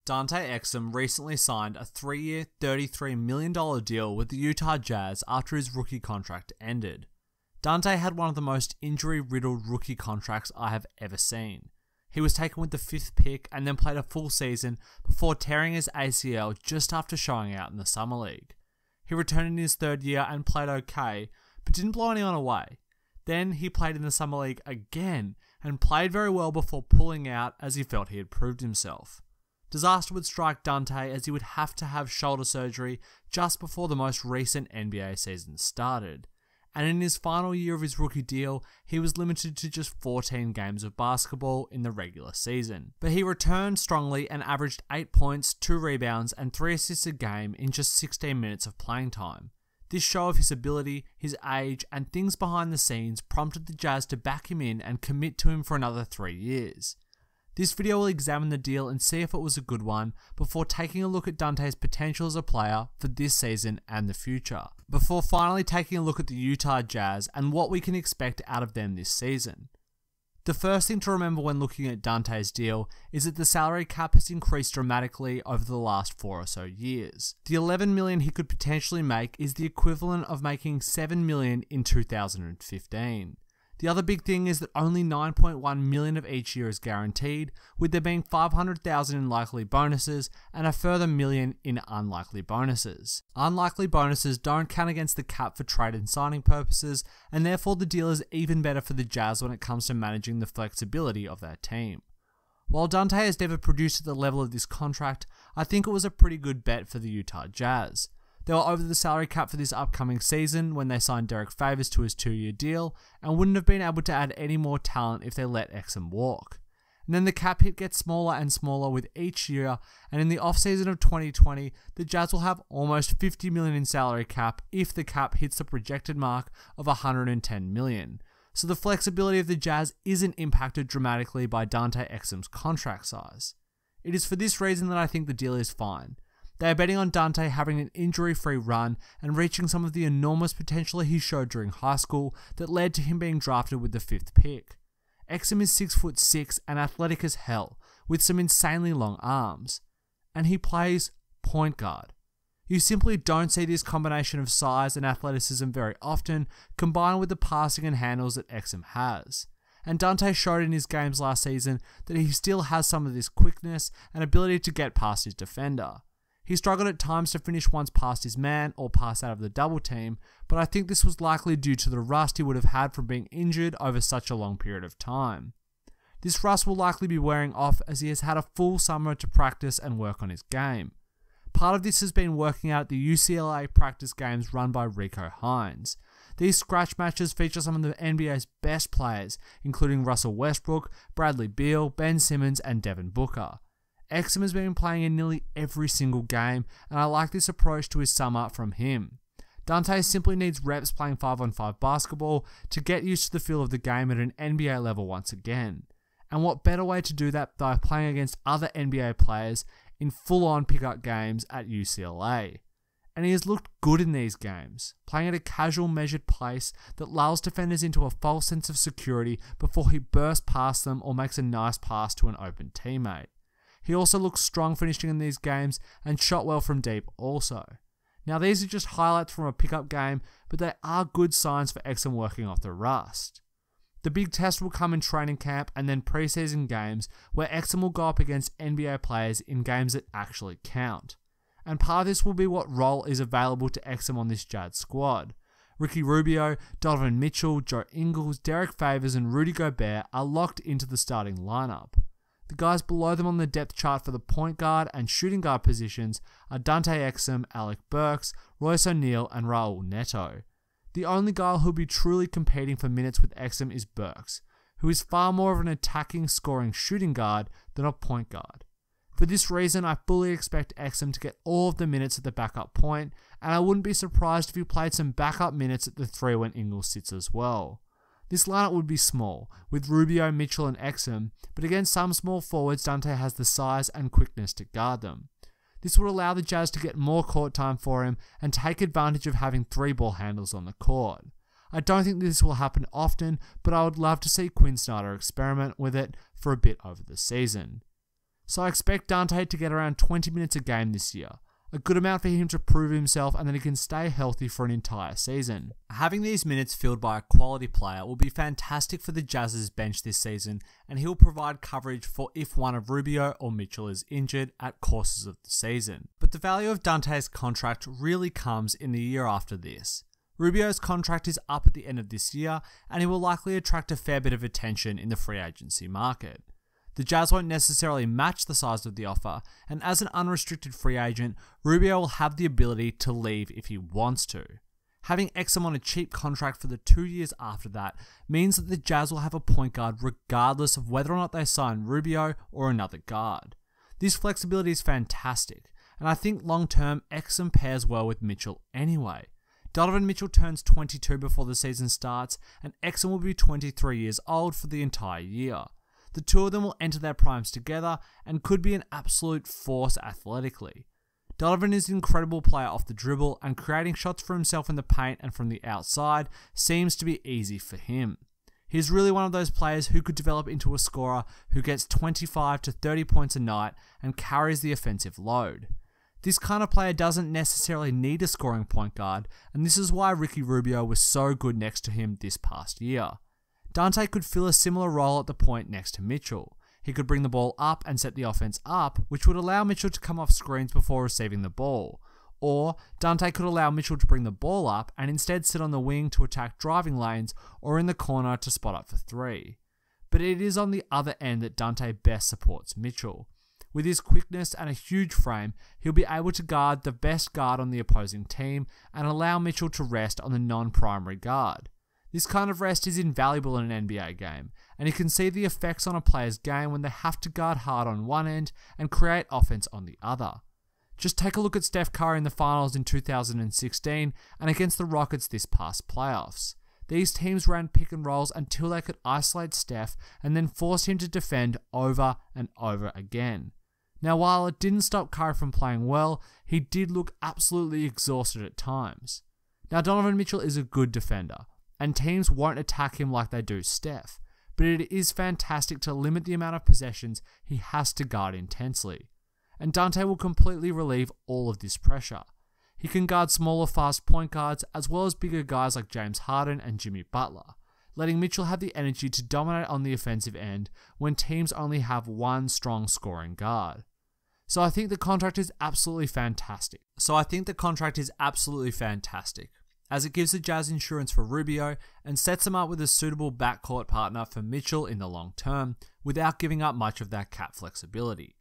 Dante Exum recently signed a 3-year, $33 million deal with the Utah Jazz after his rookie contract ended. Dante had one of the most injury-riddled rookie contracts I have ever seen. He was taken with the 5th pick and then played a full season before tearing his ACL just after showing out in the Summer League. He returned in his 3rd year and played okay, but didn't blow anyone away. Then he played in the Summer League again and played very well before pulling out as he felt he had proved himself. Disaster would strike Dante as he would have to have shoulder surgery just before the most recent NBA season started. And in his final year of his rookie deal, he was limited to just 14 games of basketball in the regular season. But he returned strongly and averaged 8 points, 2 rebounds, and 3 assists a game in just 16 minutes of playing time. This show of his ability, his age, and things behind the scenes prompted the Jazz to back him in and commit to him for another 3 years. This video will examine the deal and see if it was a good one before taking a look at Dante's potential as a player for this season and the future, before finally taking a look at the Utah Jazz and what we can expect out of them this season. The first thing to remember when looking at Dante's deal is that the salary cap has increased dramatically over the last 4 or so years. The $11 million he could potentially make is the equivalent of making $7 million in 2015. The other big thing is that only $9.1 million of each year is guaranteed, with there being $500,000 in likely bonuses and a further $1 million in unlikely bonuses. Unlikely bonuses don't count against the cap for trade and signing purposes, and therefore the deal is even better for the Jazz when it comes to managing the flexibility of their team. While Dante has never produced at the level of this contract, I think it was a pretty good bet for the Utah Jazz. They were over the salary cap for this upcoming season when they signed Derek Favors to his 2-year deal and wouldn't have been able to add any more talent if they let Exum walk. And then the cap hit gets smaller and smaller with each year, and in the offseason of 2020, the Jazz will have almost $50 million in salary cap if the cap hits the projected mark of $110 million. So the flexibility of the Jazz isn't impacted dramatically by Dante Exum's contract size. It is for this reason that I think the deal is fine. They are betting on Dante having an injury-free run and reaching some of the enormous potential he showed during high school that led to him being drafted with the 5th pick. Exum is 6'6" and athletic as hell, with some insanely long arms. And he plays point guard. You simply don't see this combination of size and athleticism very often, combined with the passing and handles that Exum has. And Dante showed in his games last season that he still has some of this quickness and ability to get past his defender. He struggled at times to finish once past his man or pass out of the double team, but I think this was likely due to the rust he would have had from being injured over such a long period of time. This rust will likely be wearing off as he has had a full summer to practice and work on his game. Part of this has been working out at the UCLA practice games run by Rico Hines. These scratch matches feature some of the NBA's best players, including Russell Westbrook, Bradley Beal, Ben Simmons, and Devin Booker. Exum has been playing in nearly every single game, and I like this approach to his summer from him. Dante simply needs reps playing 5-on-5 basketball to get used to the feel of the game at an NBA level once again. And what better way to do that by playing against other NBA players in full-on pickup games at UCLA. And he has looked good in these games, playing at a casual measured pace that lulls defenders into a false sense of security before he bursts past them or makes a nice pass to an open teammate. He also looks strong finishing in these games and shot well from deep also. Now these are just highlights from a pickup game, but they are good signs for Exum working off the rust. The big test will come in training camp and then preseason games where Exum will go up against NBA players in games that actually count. And part of this will be what role is available to Exum on this Jazz squad. Ricky Rubio, Donovan Mitchell, Joe Ingles, Derek Favors and Rudy Gobert are locked into the starting lineup. The guys below them on the depth chart for the point guard and shooting guard positions are Dante Exum, Alec Burks, Royce O'Neal, and Raul Neto. The only guy who'll be truly competing for minutes with Exum is Burks, who is far more of an attacking, scoring shooting guard than a point guard. For this reason, I fully expect Exum to get all of the minutes at the backup point, and I wouldn't be surprised if he played some backup minutes at the 3 when Ingles sits as well. This lineup would be small, with Rubio, Mitchell and Exum, but against some small forwards, Dante has the size and quickness to guard them. This would allow the Jazz to get more court time for him and take advantage of having 3 ball handles on the court. I don't think this will happen often, but I would love to see Quinn Snyder experiment with it for a bit over the season. So I expect Dante to get around 20 minutes a game this year, a good amount for him to prove himself and that he can stay healthy for an entire season. Having these minutes filled by a quality player will be fantastic for the Jazz's bench this season, and he'll provide coverage for if one of Rubio or Mitchell is injured at courses of the season. But the value of Dante's contract really comes in the year after this. Rubio's contract is up at the end of this year, and he will likely attract a fair bit of attention in the free agency market. The Jazz won't necessarily match the size of the offer, and as an unrestricted free agent, Rubio will have the ability to leave if he wants to. Having Exum on a cheap contract for the 2 years after that means that the Jazz will have a point guard regardless of whether or not they sign Rubio or another guard. This flexibility is fantastic, and I think long term Exum pairs well with Mitchell anyway. Donovan Mitchell turns 22 before the season starts, and Exum will be 23 years old for the entire year. The two of them will enter their primes together and could be an absolute force athletically. Donovan is an incredible player off the dribble, and creating shots for himself in the paint and from the outside seems to be easy for him. He's really one of those players who could develop into a scorer who gets 25 to 30 points a night and carries the offensive load. This kind of player doesn't necessarily need a scoring point guard, and this is why Ricky Rubio was so good next to him this past year. Dante could fill a similar role at the point next to Mitchell. He could bring the ball up and set the offense up, which would allow Mitchell to come off screens before receiving the ball. Or Dante could allow Mitchell to bring the ball up and instead sit on the wing to attack driving lanes or in the corner to spot up for three. But it is on the other end that Dante best supports Mitchell. With his quickness and a huge frame, he'll be able to guard the best guard on the opposing team and allow Mitchell to rest on the non-primary guard. This kind of rest is invaluable in an NBA game, and you can see the effects on a player's game when they have to guard hard on one end and create offense on the other. Just take a look at Steph Curry in the finals in 2016 and against the Rockets this past playoffs. These teams ran pick and rolls until they could isolate Steph and then force him to defend over and over again. Now, while it didn't stop Curry from playing well, he did look absolutely exhausted at times. Now, Donovan Mitchell is a good defender, and teams won't attack him like they do Steph, but it is fantastic to limit the amount of possessions he has to guard intensely. And Dante will completely relieve all of this pressure. He can guard smaller fast point guards as well as bigger guys like James Harden and Jimmy Butler, letting Mitchell have the energy to dominate on the offensive end when teams only have one strong scoring guard. So I think the contract is absolutely fantastic. As it gives the Jazz insurance for Rubio and sets them up with a suitable backcourt partner for Mitchell in the long term without giving up much of that cap flexibility.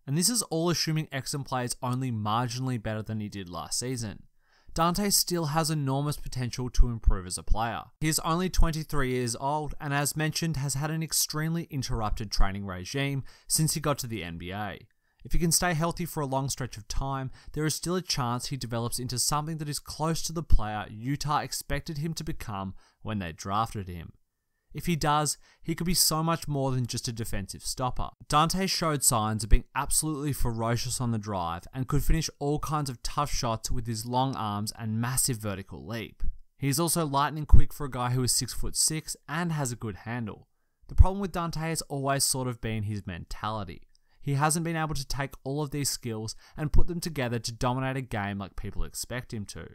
And this is all assuming Exum plays only marginally better than he did last season. Dante still has enormous potential to improve as a player. He is only 23 years old and, as mentioned, has had an extremely interrupted training regime since he got to the NBA. If he can stay healthy for a long stretch of time, there is still a chance he develops into something that is close to the player Utah expected him to become when they drafted him. If he does, he could be so much more than just a defensive stopper. Dante showed signs of being absolutely ferocious on the drive and could finish all kinds of tough shots with his long arms and massive vertical leap. He is also lightning quick for a guy who is 6'6" and has a good handle. The problem with Dante has always sort of been his mentality. He hasn't been able to take all of these skills and put them together to dominate a game like people expect him to.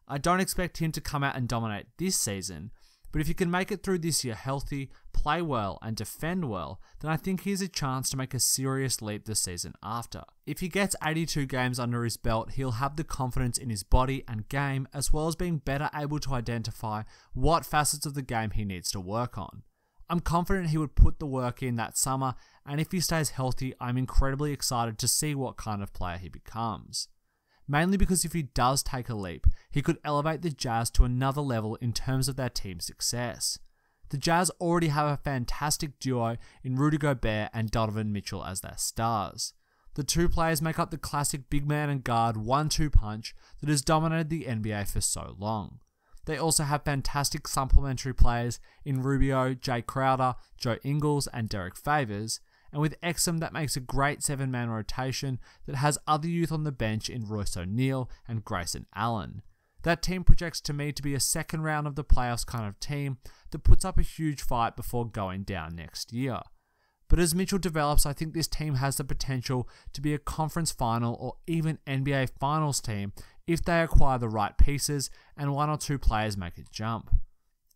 I don't expect him to come out and dominate this season, but if he can make it through this year healthy, play well, and defend well, then I think he has a chance to make a serious leap the season after. If he gets 82 games under his belt, he'll have the confidence in his body and game, as well as being better able to identify what facets of the game he needs to work on. I'm confident he would put the work in that summer, and if he stays healthy, I'm incredibly excited to see what kind of player he becomes. Mainly because if he does take a leap, he could elevate the Jazz to another level in terms of their team success. The Jazz already have a fantastic duo in Rudy Gobert and Donovan Mitchell as their stars. The two players make up the classic big man and guard 1-2 punch that has dominated the NBA for so long. They also have fantastic supplementary players in Rubio, Jay Crowder, Joe Ingles, and Derek Favors, and with Exum that makes a great 7-man rotation that has other youth on the bench in Royce O'Neal and Grayson Allen. That team projects to me to be a second round of the playoffs kind of team that puts up a huge fight before going down next year. But as Mitchell develops, I think this team has the potential to be a conference final or even NBA finals team if they acquire the right pieces and one or two players make a jump.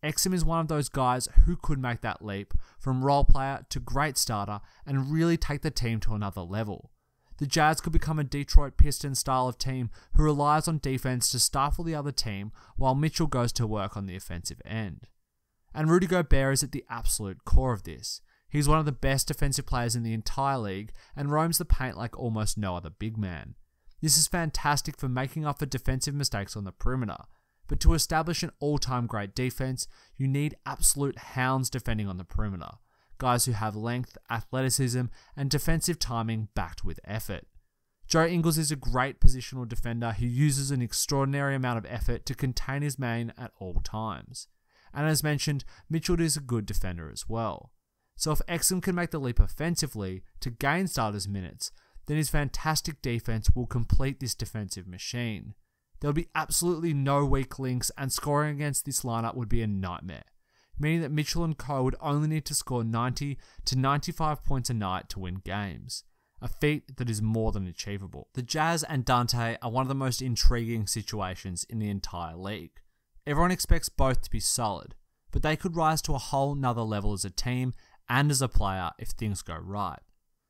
Exum is one of those guys who could make that leap from role player to great starter and really take the team to another level. The Jazz could become a Detroit Pistons style of team who relies on defense to stifle the other team while Mitchell goes to work on the offensive end. And Rudy Gobert is at the absolute core of this. He's one of the best defensive players in the entire league and roams the paint like almost no other big man. This is fantastic for making up for defensive mistakes on the perimeter, but to establish an all-time great defense, you need absolute hounds defending on the perimeter. Guys who have length, athleticism, and defensive timing backed with effort. Joe Ingles is a great positional defender who uses an extraordinary amount of effort to contain his man at all times. And as mentioned, Mitchell is a good defender as well. So if Exum can make the leap offensively to gain starters minutes, then his fantastic defense will complete this defensive machine. There will be absolutely no weak links, and scoring against this lineup would be a nightmare, meaning that Mitchell and co would only need to score 90 to 95 points a night to win games, a feat that is more than achievable. The Jazz and Dante are one of the most intriguing situations in the entire league. Everyone expects both to be solid, but they could rise to a whole nother level as a team and as a player if things go right.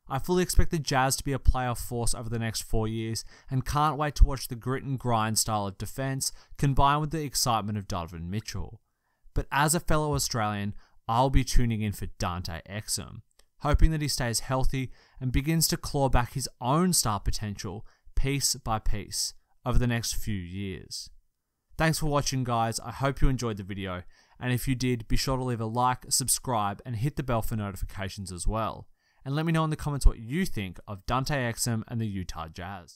I fully expect the Jazz to be a playoff force over the next 4 years and can't wait to watch the grit and grind style of defense combined with the excitement of Donovan Mitchell. But as a fellow Australian, I'll be tuning in for Dante Exum, hoping that he stays healthy and begins to claw back his own star potential piece by piece over the next few years. Thanks for watching, guys. I hope you enjoyed the video, and if you did, be sure to leave a like, subscribe, and hit the bell for notifications as well. And let me know in the comments what you think of Dante Exum and the Utah Jazz.